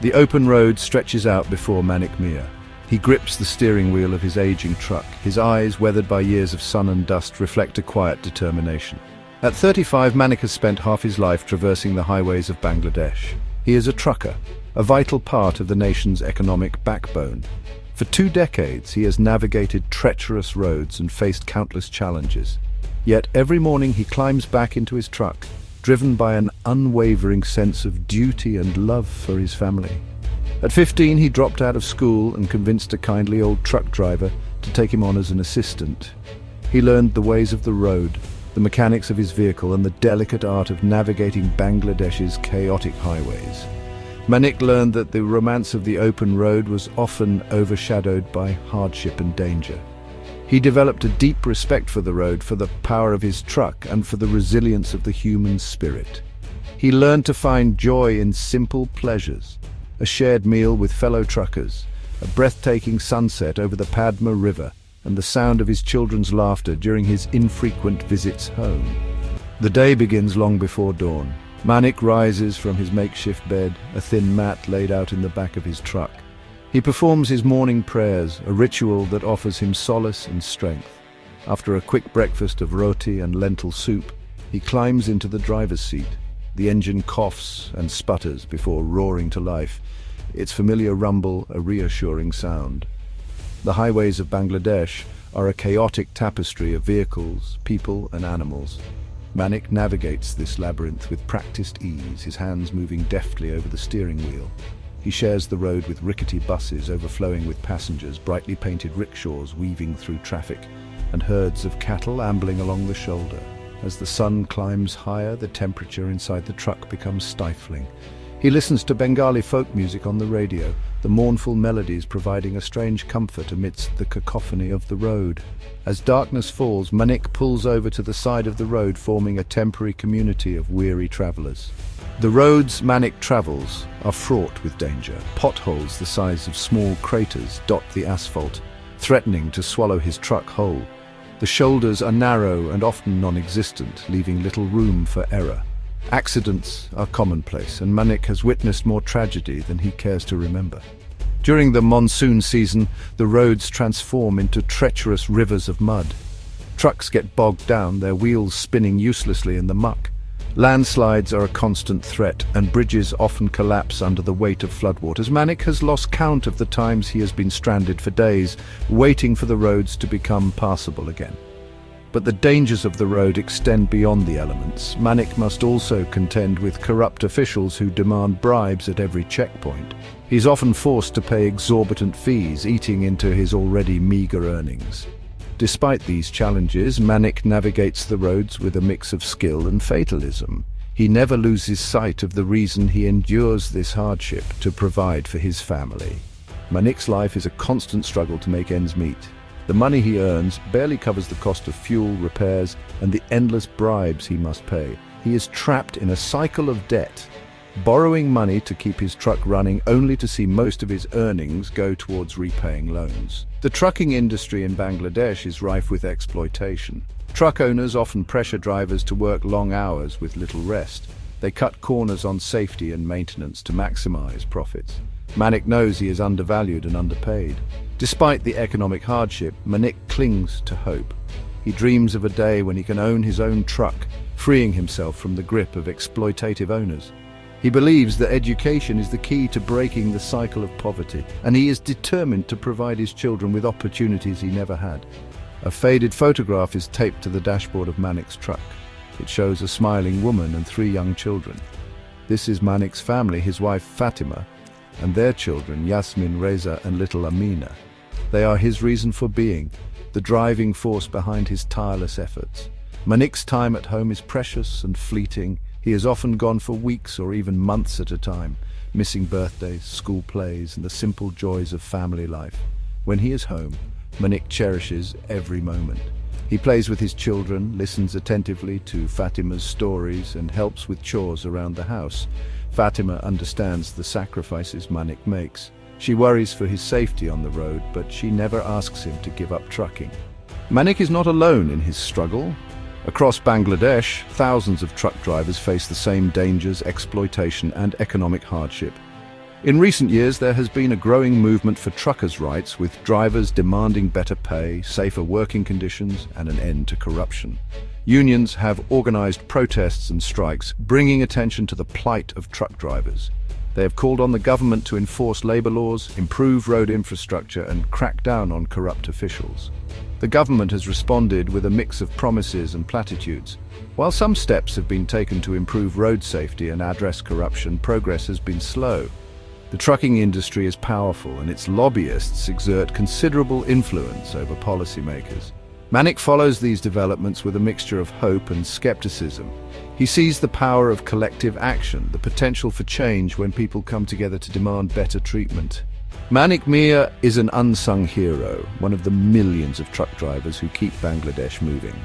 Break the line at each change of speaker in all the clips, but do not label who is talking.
The open road stretches out before Manik Mia. He grips the steering wheel of his aging truck. His eyes, weathered by years of sun and dust, reflect a quiet determination. At 35, Manik has spent half his life traversing the highways of Bangladesh. He is a trucker, a vital part of the nation's economic backbone. For 2 decades, he has navigated treacherous roads and faced countless challenges. Yet every morning he climbs back into his truck, driven by an unwavering sense of duty and love for his family. At 15, he dropped out of school and convinced a kindly old truck driver to take him on as an assistant. He learned the ways of the road, the mechanics of his vehicle, and the delicate art of navigating Bangladesh's chaotic highways. Manik learned that the romance of the open road was often overshadowed by hardship and danger. He developed a deep respect for the road, for the power of his truck, and for the resilience of the human spirit. He learned to find joy in simple pleasures: a shared meal with fellow truckers, a breathtaking sunset over the Padma River, and the sound of his children's laughter during his infrequent visits home. The day begins long before dawn. Manik rises from his makeshift bed, a thin mat laid out in the back of his truck. He performs his morning prayers, a ritual that offers him solace and strength. After a quick breakfast of roti and lentil soup, he climbs into the driver's seat. The engine coughs and sputters before roaring to life, its familiar rumble a reassuring sound. The highways of Bangladesh are a chaotic tapestry of vehicles, people and animals. Manik navigates this labyrinth with practiced ease, his hands moving deftly over the steering wheel. He shares the road with rickety buses overflowing with passengers, brightly painted rickshaws weaving through traffic, and herds of cattle ambling along the shoulder. As the sun climbs higher, the temperature inside the truck becomes stifling. He listens to Bengali folk music on the radio, the mournful melodies providing a strange comfort amidst the cacophony of the road. As darkness falls, Manik pulls over to the side of the road, forming a temporary community of weary travelers. The roads Manik travels are fraught with danger. Potholes the size of small craters dot the asphalt, threatening to swallow his truck whole. The shoulders are narrow and often non-existent, leaving little room for error. Accidents are commonplace, and Manik has witnessed more tragedy than he cares to remember. During the monsoon season, the roads transform into treacherous rivers of mud. Trucks get bogged down, their wheels spinning uselessly in the muck. Landslides are a constant threat, and bridges often collapse under the weight of floodwaters. Manik has lost count of the times he has been stranded for days, waiting for the roads to become passable again. But the dangers of the road extend beyond the elements. Manik must also contend with corrupt officials who demand bribes at every checkpoint. He's often forced to pay exorbitant fees, eating into his already meager earnings. Despite these challenges, Manik navigates the roads with a mix of skill and fatalism. He never loses sight of the reason he endures this hardship: to provide for his family. Manik's life is a constant struggle to make ends meet. The money he earns barely covers the cost of fuel, repairs, and the endless bribes he must pay. He is trapped in a cycle of debt, borrowing money to keep his truck running, only to see most of his earnings go towards repaying loans. The trucking industry in Bangladesh is rife with exploitation. Truck owners often pressure drivers to work long hours with little rest. They cut corners on safety and maintenance to maximize profits. Manik knows he is undervalued and underpaid. Despite the economic hardship, Manik clings to hope. He dreams of a day when he can own his own truck, freeing himself from the grip of exploitative owners. He believes that education is the key to breaking the cycle of poverty, and he is determined to provide his children with opportunities he never had. A faded photograph is taped to the dashboard of Manik's truck. It shows a smiling woman and 3 young children. This is Manik's family, his wife Fatima, and their children Yasmin, Reza, and little Amina. They are his reason for being, the driving force behind his tireless efforts. Manik's time at home is precious and fleeting. He is often gone for weeks or even months at a time, missing birthdays, school plays, and the simple joys of family life. When he is home, Manik cherishes every moment. He plays with his children, listens attentively to Fatima's stories, and helps with chores around the house. Fatima understands the sacrifices Manik makes. She worries for his safety on the road, but she never asks him to give up trucking. Manik is not alone in his struggle. Across Bangladesh, thousands of truck drivers face the same dangers, exploitation, and economic hardship. In recent years, there has been a growing movement for truckers' rights, with drivers demanding better pay, safer working conditions, and an end to corruption. Unions have organized protests and strikes, bringing attention to the plight of truck drivers. They have called on the government to enforce labor laws, improve road infrastructure, and crack down on corrupt officials. The government has responded with a mix of promises and platitudes. While some steps have been taken to improve road safety and address corruption, progress has been slow. The trucking industry is powerful, and its lobbyists exert considerable influence over policymakers. Manik follows these developments with a mixture of hope and skepticism. He sees the power of collective action, the potential for change when people come together to demand better treatment. Manik Mia is an unsung hero, one of the millions of truck drivers who keep Bangladesh moving.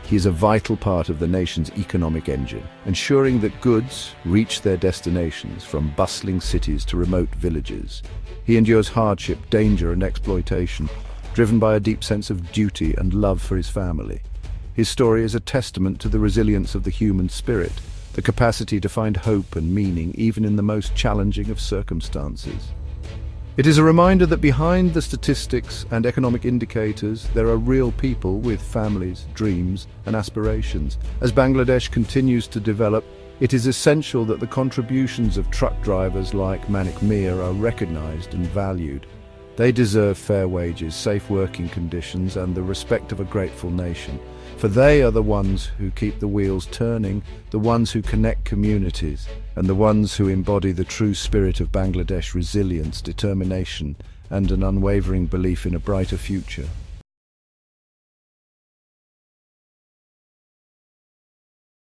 He is a vital part of the nation's economic engine, ensuring that goods reach their destinations from bustling cities to remote villages. He endures hardship, danger, and exploitation, driven by a deep sense of duty and love for his family. His story is a testament to the resilience of the human spirit, the capacity to find hope and meaning even in the most challenging of circumstances. It is a reminder that behind the statistics and economic indicators, there are real people with families, dreams, and aspirations. As Bangladesh continues to develop, it is essential that the contributions of truck drivers like Manik Mia are recognized and valued. They deserve fair wages, safe working conditions, and the respect of a grateful nation. For they are the ones who keep the wheels turning, the ones who connect communities, and the ones who embody the true spirit of Bangladesh: resilience, determination, and an unwavering belief in a brighter future.